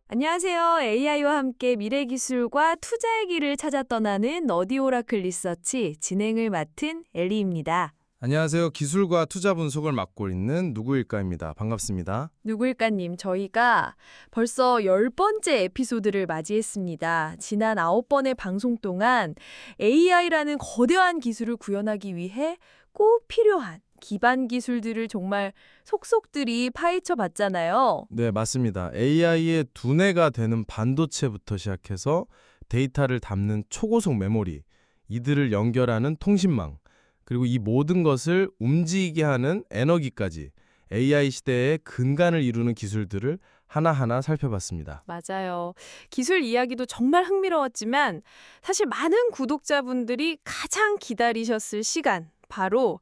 안녕하세요. AI와 함께 미래 기술과 투자의 길을 찾아 떠나는 너디 오라클 리서치 진행을 맡은 엘리입니다. 안녕하세요. 기술과 투자 분석을 맡고 있는 누구일까입니다. 반갑습니다. 누구일까님, 저희가 벌써 10번째 에피소드를 맞이했습니다. 지난 9번의 방송 동안 AI라는 거대한 기술을 구현하기 위해 꼭 필요한 기반 기술들을 정말 속속들이 파헤쳐 봤잖아요. 네, 맞습니다. AI의 두뇌가 되는 반도체부터 시작해서 데이터를 담는 초고속 메모리, 이들을 연결하는 통신망, 그리고 이 모든 것을 움직이게 하는 에너기까지 AI 시대의 근간을 이루는 기술들을 하나하나 살펴봤습니다. 맞아요. 기술 이야기도 정말 흥미로웠지만 사실 많은 구독자분들이 가장 기다리셨을 시간, 바로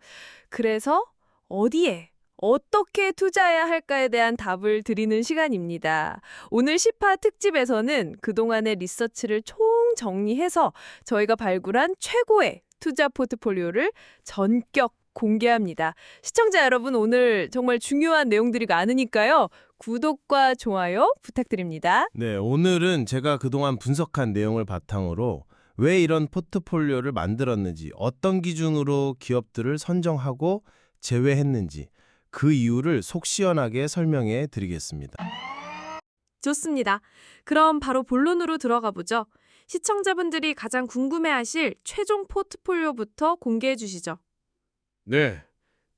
그래서 어디에, 어떻게 투자해야 할까에 대한 답을 드리는 시간입니다. 오늘 10화 특집에서는 그동안의 리서치를 총 정리해서 저희가 발굴한 최고의 투자 포트폴리오를 전격 공개합니다. 시청자 여러분, 오늘 정말 중요한 내용들이 많으니까요. 구독과 좋아요 부탁드립니다. 네, 오늘은 제가 그동안 분석한 내용을 바탕으로 왜 이런 포트폴리오를 만들었는지, 어떤 기준으로 기업들을 선정하고 제외했는지 그 이유를 속 시원하게 설명해 드리겠습니다. 좋습니다. 그럼 바로 본론으로 들어가 보죠. 시청자분들이 가장 궁금해하실 최종 포트폴리오부터 공개해 주시죠. 네,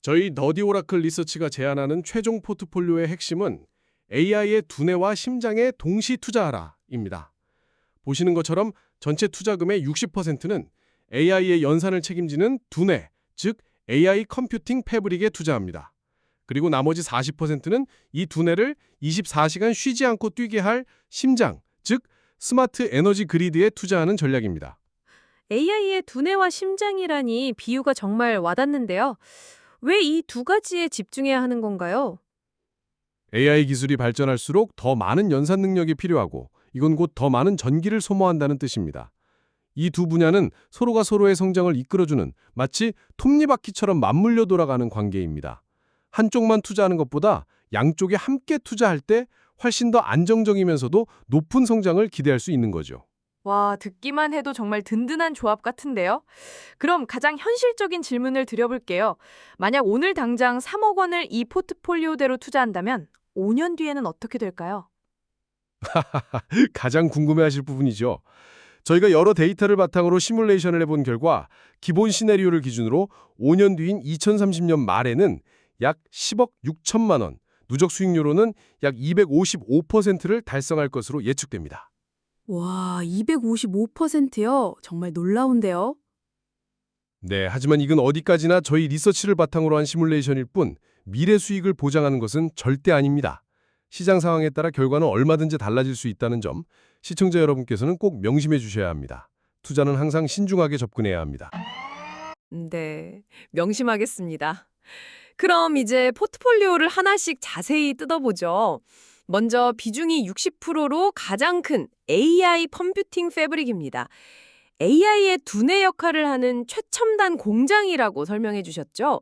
저희 너디 오라클 리서치가 제안하는 최종 포트폴리오의 핵심은 AI의 두뇌와 심장에 동시 투자하라입니다. 보시는 것처럼 전체 투자금의 60%는 AI의 연산을 책임지는 두뇌, 즉 AI 컴퓨팅 패브릭에 투자합니다. 그리고 나머지 40%는 이 두뇌를 24시간 쉬지 않고 뛰게 할 심장, 즉 스마트 에너지 그리드에 투자하는 전략입니다. AI의 두뇌와 심장이라니 비유가 정말 와닿는데요. 왜 이 두 가지에 집중해야 하는 건가요? AI 기술이 발전할수록 더 많은 연산 능력이 필요하고 이건 곧 더 많은 전기를 소모한다는 뜻입니다. 이 두 분야는 서로가 서로의 성장을 이끌어주는 마치 톱니바퀴처럼 맞물려 돌아가는 관계입니다. 한쪽만 투자하는 것보다 양쪽에 함께 투자할 때 훨씬 더 안정적이면서도 높은 성장을 기대할 수 있는 거죠. 와, 듣기만 해도 정말 든든한 조합 같은데요. 그럼 가장 현실적인 질문을 드려볼게요. 만약 오늘 당장 3억 원을 이 포트폴리오대로 투자한다면 5년 뒤에는 어떻게 될까요? 가장 궁금해하실 부분이죠. 저희가 여러 데이터를 바탕으로 시뮬레이션을 해본 결과 기본 시나리오를 기준으로 5년 뒤인 2030년 말에는 약 10억 6천만 원, 누적 수익률로는 약 255%를 달성할 것으로 예측됩니다. 와, 255%요? 정말 놀라운데요? 네, 하지만 이건 어디까지나 저희 리서치를 바탕으로 한 시뮬레이션일 뿐 미래 수익을 보장하는 것은 절대 아닙니다. 시장 상황에 따라 결과는 얼마든지 달라질 수 있다는 점 시청자 여러분께서는 꼭 명심해 주셔야 합니다. 투자는 항상 신중하게 접근해야 합니다. 네, 명심하겠습니다. 그럼 이제 포트폴리오를 하나씩 자세히 뜯어보죠. 먼저 비중이 60%로 가장 큰 AI 컴퓨팅 패브릭입니다. AI의 두뇌 역할을 하는 최첨단 공장이라고 설명해 주셨죠?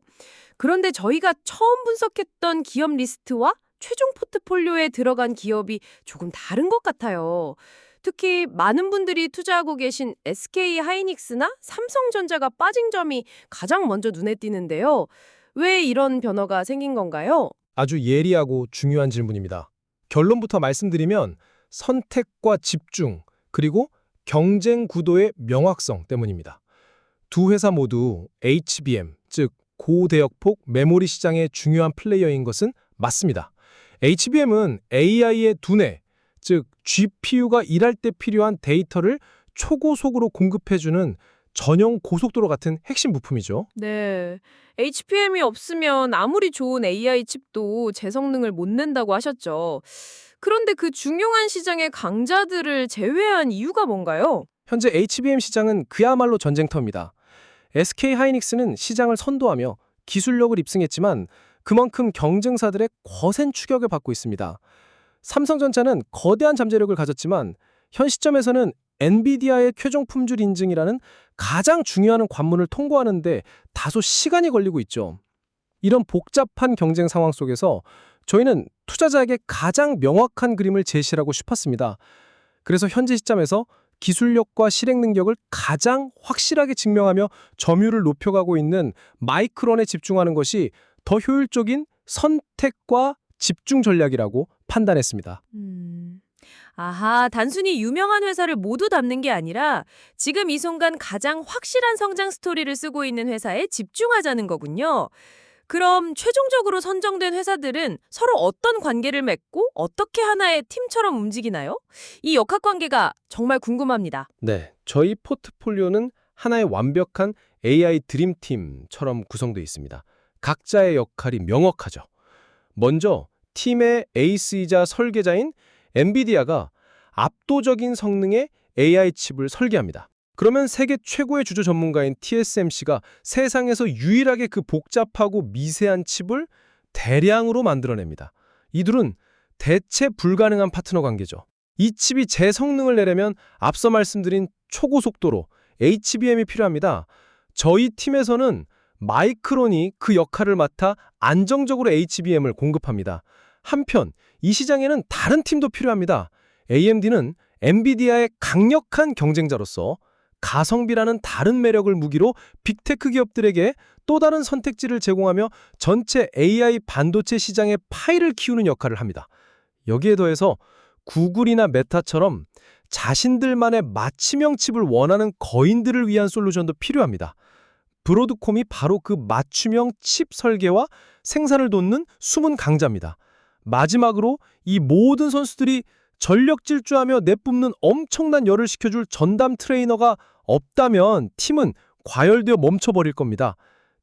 그런데 저희가 처음 분석했던 기업 리스트와 최종 포트폴리오에 들어간 기업이 조금 다른 것 같아요. 특히 많은 분들이 투자하고 계신 SK 하이닉스나 삼성전자가 빠진 점이 가장 먼저 눈에 띄는데요. 왜 이런 변화가 생긴 건가요? 아주 예리하고 중요한 질문입니다. 결론부터 말씀드리면 선택과 집중, 그리고 경쟁 구도의 명확성 때문입니다. 두 회사 모두 HBM, 즉 고대역폭 메모리 시장의 중요한 플레이어인 것은 맞습니다. HBM은 AI의 두뇌, 즉 GPU가 일할 때 필요한 데이터를 초고속으로 공급해주는 전용 고속도로 같은 핵심 부품이죠. 네. HBM이 없으면 아무리 좋은 AI 칩도 제 성능을 못 낸다고 하셨죠. 그런데 그 중요한 시장의 강자들을 제외한 이유가 뭔가요? 현재 HBM 시장은 그야말로 전쟁터입니다. SK 하이닉스는 시장을 선도하며 기술력을 입증했지만 그만큼 경쟁사들의 거센 추격을 받고 있습니다. 삼성전자는 거대한 잠재력을 가졌지만 현 시점에서는 엔비디아의 최종 품질 인증이라는 가장 중요한 관문을 통과하는데 다소 시간이 걸리고 있죠. 이런 복잡한 경쟁 상황 속에서 저희는 투자자에게 가장 명확한 그림을 제시하고 싶었습니다. 그래서 현재 시점에서 기술력과 실행 능력을 가장 확실하게 증명하며 점유율을 높여가고 있는 마이크론에 집중하는 것이 더 효율적인 선택과 집중 전략이라고 판단했습니다. 아하, 단순히 유명한 회사를 모두 담는 게 아니라 지금 이 순간 가장 확실한 성장 스토리를 쓰고 있는 회사에 집중하자는 거군요. 그럼 최종적으로 선정된 회사들은 서로 어떤 관계를 맺고 어떻게 하나의 팀처럼 움직이나요? 이 역학관계가 정말 궁금합니다. 네, 저희 포트폴리오는 하나의 완벽한 AI 드림팀처럼 구성되어 있습니다. 각자의 역할이 명확하죠. 먼저 팀의 에이스이자 설계자인 엔비디아가 압도적인 성능의 AI 칩을 설계합니다. 그러면 세계 최고의 주조 전문가인 TSMC가 세상에서 유일하게 그 복잡하고 미세한 칩을 대량으로 만들어냅니다. 이 둘은 대체 불가능한 파트너 관계죠. 이 칩이 제 성능을 내려면 앞서 말씀드린 초고속도로 HBM이 필요합니다. 저희 팀에서는 마이크론이 그 역할을 맡아 안정적으로 HBM을 공급합니다. 한편 이 시장에는 다른 팀도 필요합니다. AMD는 엔비디아의 강력한 경쟁자로서 가성비라는 다른 매력을 무기로 빅테크 기업들에게 또 다른 선택지를 제공하며 전체 AI 반도체 시장의 파이를 키우는 역할을 합니다. 여기에 더해서 구글이나 메타처럼 자신들만의 맞춤형 칩을 원하는 거인들을 위한 솔루션도 필요합니다. 브로드콤이 바로 그 맞춤형 칩 설계와 생산을 돕는 숨은 강자입니다. 마지막으로 이 모든 선수들이 전력 질주하며 내뿜는 엄청난 열을 식혀줄 전담 트레이너가 없다면 팀은 과열되어 멈춰버릴 겁니다.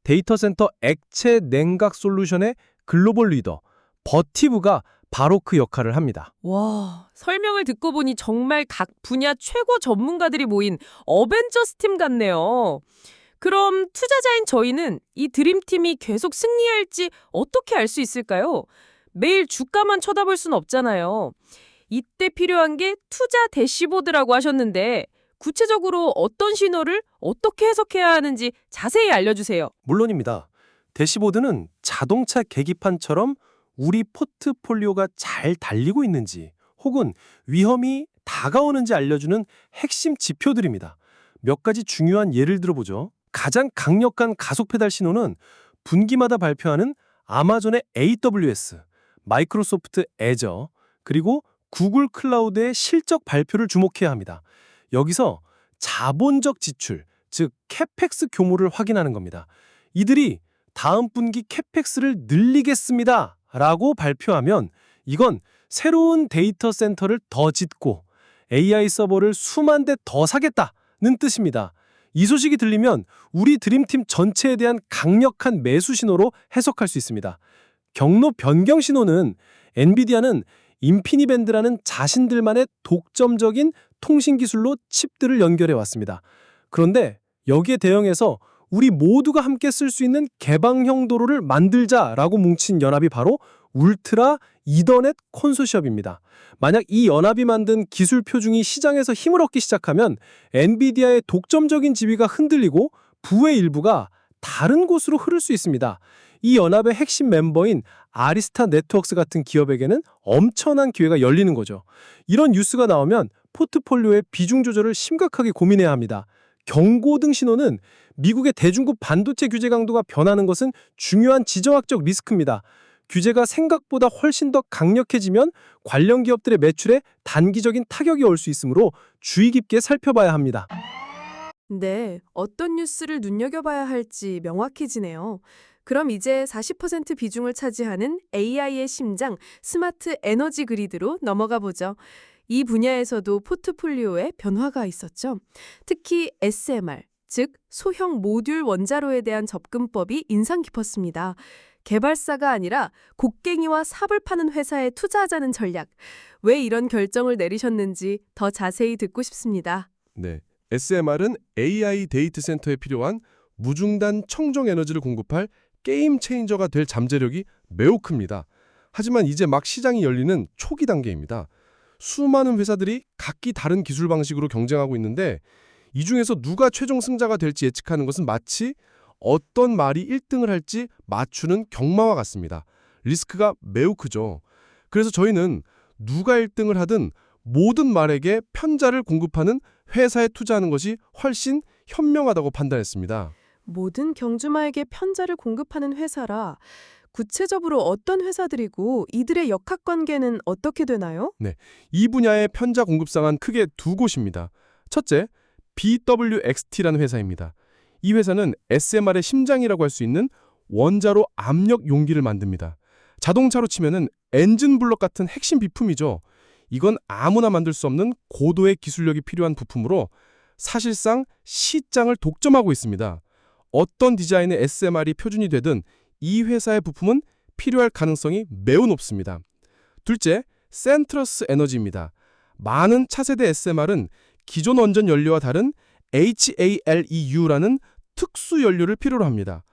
데이터 센터 액체 냉각 솔루션의 글로벌 리더 버티브가 바로 그 역할을 합니다. 와, 설명을 듣고 보니 정말 각 분야 최고 전문가들이 모인 어벤져스 팀 같네요. 그럼 투자자인 저희는 이 드림팀이 계속 승리할지 어떻게 알 수 있을까요? 매일 주가만 쳐다볼 순 없잖아요. 이때 필요한 게 투자 대시보드라고 하셨는데 구체적으로 어떤 신호를 어떻게 해석해야 하는지 자세히 알려주세요. 물론입니다. 대시보드는 자동차 계기판처럼 우리 포트폴리오가 잘 달리고 있는지 혹은 위험이 다가오는지 알려주는 핵심 지표들입니다. 몇 가지 중요한 예를 들어보죠. 가장 강력한 가속 페달 신호는 분기마다 발표하는 아마존의 AWS, 마이크로소프트 애저, 그리고 구글 클라우드의 실적 발표를 주목해야 합니다. 여기서 자본적 지출, 즉 캐펙스 규모를 확인하는 겁니다. 이들이 다음 분기 캐펙스를 늘리겠습니다 라고 발표하면 이건 새로운 데이터 센터를 더 짓고 AI 서버를 수만 대 더 사겠다는 뜻입니다. 이 소식이 들리면 우리 드림팀 전체에 대한 강력한 매수 신호로 해석할 수 있습니다. 경로 변경 신호는 엔비디아는 인피니밴드라는 자신들만의 독점적인 통신 기술로 칩들을 연결해 왔습니다. 그런데 여기에 대응해서 우리 모두가 함께 쓸 수 있는 개방형 도로를 만들자라고 뭉친 연합이 바로 울트라 이더넷 콘소시엄입니다. 만약 이 연합이 만든 기술 표중이 시장에서 힘을 얻기 시작하면 엔비디아의 독점적인 지위가 흔들리고 부의 일부가 다른 곳으로 흐를 수 있습니다. 이 연합의 핵심 멤버인 아리스타 네트워크스 같은 기업에게는 엄청난 기회가 열리는 거죠. 이런 뉴스가 나오면 포트폴리오의 비중 조절을 심각하게 고민해야 합니다. 경고등 신호는 미국의 대중국 반도체 규제 강도가 변하는 것은 중요한 지정학적 리스크입니다. 규제가 생각보다 훨씬 더 강력해지면 관련 기업들의 매출에 단기적인 타격이 올 수 있으므로 주의 깊게 살펴봐야 합니다. 네, 어떤 뉴스를 눈여겨봐야 할지 명확해지네요. 그럼 이제 40% 비중을 차지하는 AI의 심장, 스마트 에너지 그리드로 넘어가 보죠. 이 분야에서도 포트폴리오에 변화가 있었죠. 특히 SMR, 즉 소형 모듈 원자로에 대한 접근법이 인상 깊었습니다. 개발사가 아니라 곡괭이와 삽을 파는 회사에 투자하자는 전략. 왜 이런 결정을 내리셨는지 더 자세히 듣고 싶습니다. 네, SMR은 AI 데이터 센터에 필요한 무중단 청정 에너지를 공급할 게임 체인저가 될 잠재력이 매우 큽니다. 하지만 이제 막 시장이 열리는 초기 단계입니다. 수많은 회사들이 각기 다른 기술 방식으로 경쟁하고 있는데 이 중에서 누가 최종 승자가 될지 예측하는 것은 마치 어떤 말이 1등을 할지 맞추는 경마와 같습니다. 리스크가 매우 크죠. 그래서 저희는 누가 1등을 하든 모든 말에게 편자를 공급하는 회사에 투자하는 것이 훨씬 현명하다고 판단했습니다. 모든 경주마에게 편자를 공급하는 회사라. 구체적으로 어떤 회사들이고 이들의 역학관계는 어떻게 되나요? 이 분야의 편자 공급상은 크게 두 곳입니다. 첫째, BWXT라는 회사입니다. 이 회사는 SMR의 심장이라고 할 수 있는 원자로 압력 용기를 만듭니다. 자동차로 치면은 엔진 블럭 같은 핵심 비품이죠. 이건 아무나 만들 수 없는 고도의 기술력이 필요한 부품으로 사실상 시장을 독점하고 있습니다. 어떤 디자인의 SMR이 표준이 되든 이 회사의 부품은 필요할 가능성이 매우 높습니다. 둘째, 센트러스 에너지입니다. 많은 차세대 SMR은 기존 원전 연료와 다른 HALEU라는 특수 연료를 필요로 합니다.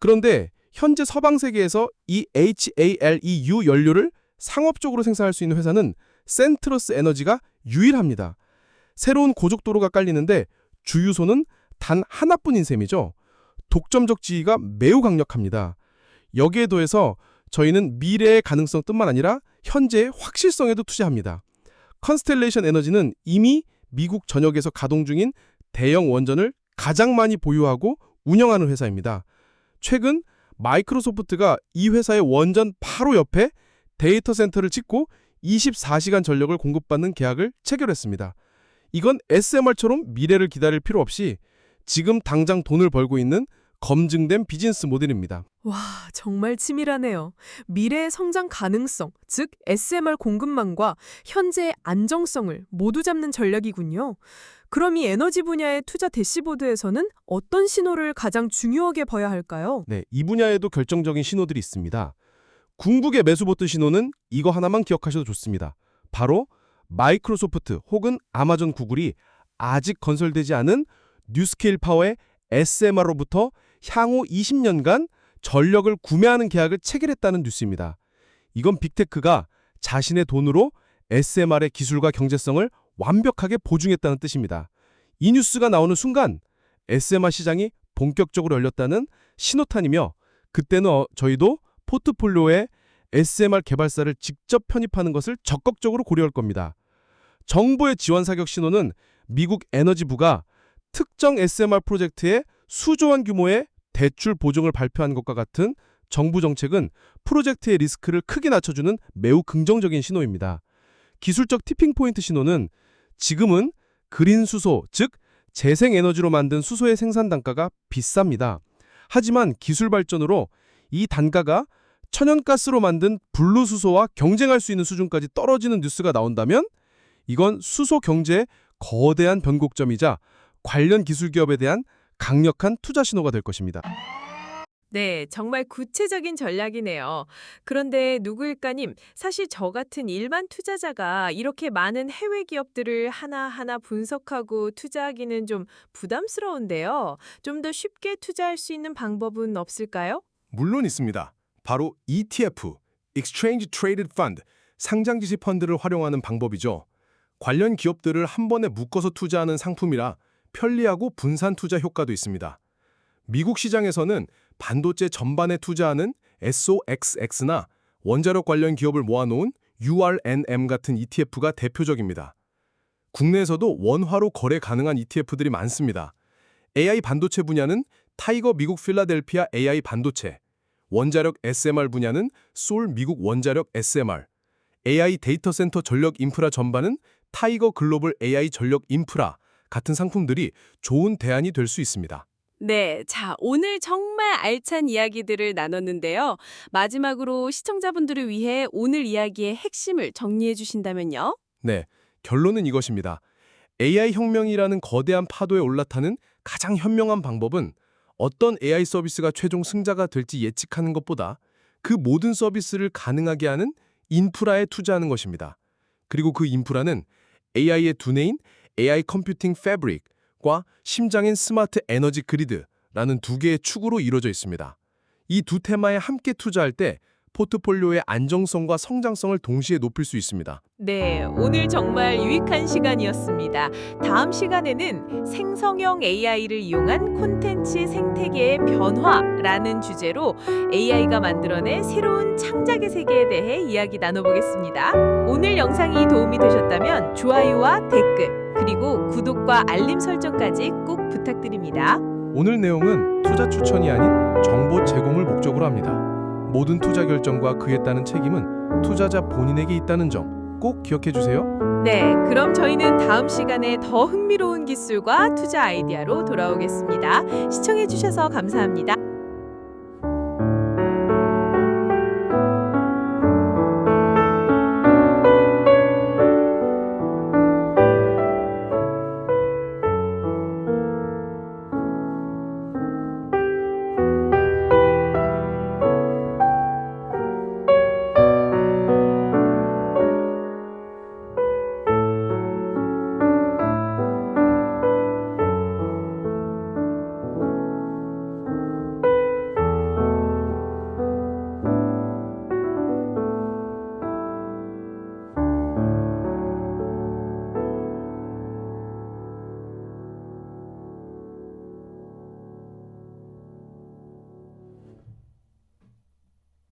그런데 현재 서방 세계에서 이 HALEU 연료를 상업적으로 생산할 수 있는 회사는 센트러스 에너지가 유일합니다. 새로운 고속도로가 깔리는데 주유소는 단 하나뿐인 셈이죠. 독점적 지위가 매우 강력합니다. 여기에 더해서 저희는 미래의 가능성뿐만 아니라 현재의 확실성에도 투자합니다. 컨스텔레이션 에너지는 이미 미국 전역에서 가동 중인 대형 원전을 가장 많이 보유하고 운영하는 회사입니다. 최근 마이크로소프트가 이 회사의 원전 바로 옆에 데이터 센터를 짓고 24시간 전력을 공급받는 계약을 체결했습니다. 이건 SMR처럼 미래를 기다릴 필요 없이 지금 당장 돈을 벌고 있는 검증된 비즈니스 모델입니다. 와, 정말 치밀하네요. 미래의 성장 가능성, 즉 SMR 공급망과 현재의 안정성을 모두 잡는 전략이군요. 그럼 이 에너지 분야의 투자 대시보드에서는 어떤 신호를 가장 중요하게 봐야 할까요? 네, 이 분야에도 결정적인 신호들이 있습니다. 궁극의 매수버튼 신호는 이거 하나만 기억하셔도 좋습니다. 바로 마이크로소프트 혹은 아마존 구글이 아직 건설되지 않은 뉴스케일 파워의 SMR로부터 향후 20년간 전력을 구매하는 계약을 체결했다는 뉴스입니다. 이건 빅테크가 자신의 돈으로 SMR의 기술과 경제성을 완벽하게 보증했다는 뜻입니다. 이 뉴스가 나오는 순간 SMR 시장이 본격적으로 열렸다는 신호탄이며 그때는 저희도 포트폴리오에 SMR 개발사를 직접 편입하는 것을 적극적으로 고려할 겁니다. 정부의 지원 사격 신호는 미국 에너지부가 특정 SMR 프로젝트에 수조원 규모의 대출 보증을 발표한 것과 같은 정부 정책은 프로젝트의 리스크를 크게 낮춰주는 매우 긍정적인 신호입니다. 기술적 티핑포인트 신호는 지금은 그린 수소, 즉 재생에너지로 만든 수소의 생산 단가가 비쌉니다. 하지만 기술 발전으로 이 단가가 천연가스로 만든 블루수소와 경쟁할 수 있는 수준까지 떨어지는 뉴스가 나온다면 이건 수소 경제의 거대한 변곡점이자 관련 기술 기업에 대한 강력한 투자 신호가 될 것입니다. 네, 정말 구체적인 전략이네요. 그런데 누구일까님, 사실 저 같은 일반 투자자가 이렇게 많은 해외 기업들을 하나하나 분석하고 투자하기는 좀 부담스러운데요. 좀 더 쉽게 투자할 수 있는 방법은 없을까요? 물론 있습니다. 바로 ETF, Exchange Traded Fund, 상장지시 펀드를 활용하는 방법이죠. 관련 기업들을 한 번에 묶어서 투자하는 상품이라 편리하고 분산 투자 효과도 있습니다. 미국 시장에서는 반도체 전반에 투자하는 SOXX나 원자력 관련 기업을 모아놓은 URNM 같은 ETF가 대표적입니다. 국내에서도 원화로 거래 가능한 ETF들이 많습니다. AI 반도체 분야는 타이거 미국 필라델피아 AI 반도체, 원자력 SMR 분야는 솔 미국 원자력 SMR, AI 데이터 센터 전력 인프라 전반은 타이거 글로벌 AI 전력 인프라 같은 상품들이 좋은 대안이 될 수 있습니다. 네, 자, 오늘 정말 알찬 이야기들을 나눴는데요. 마지막으로 시청자분들을 위해 오늘 이야기의 핵심을 정리해 주신다면요? 네, 결론은 이것입니다. AI 혁명이라는 거대한 파도에 올라타는 가장 현명한 방법은 어떤 AI 서비스가 최종 승자가 될지 예측하는 것보다 그 모든 서비스를 가능하게 하는 인프라에 투자하는 것입니다. 그리고 그 인프라는 AI의 두뇌인 AI 컴퓨팅 패브릭과 심장인 스마트 에너지 그리드라는 두 개의 축으로 이루어져 있습니다. 이 두 테마에 함께 투자할 때 포트폴리오의 안정성과 성장성을 동시에 높일 수 있습니다. 네, 오늘 정말 유익한 시간이었습니다. 다음 시간에는 생성형 AI를 이용한 콘텐츠 생태계의 변화라는 주제로 AI가 만들어낸 새로운 창작의 세계에 대해 이야기 나눠보겠습니다. 오늘 영상이 도움이 되셨다면 좋아요와 댓글, 그리고 구독과 알림 설정까지 꼭 부탁드립니다. 오늘 내용은 투자 추천이 아닌 정보 제공을 목적으로 합니다. 모든 투자 결정과 그에 따른 책임은 투자자 본인에게 있다는 점 꼭 기억해 주세요. 네, 그럼 저희는 다음 시간에 더 흥미로운 기술과 투자 아이디어로 돌아오겠습니다. 시청해주셔서 감사합니다.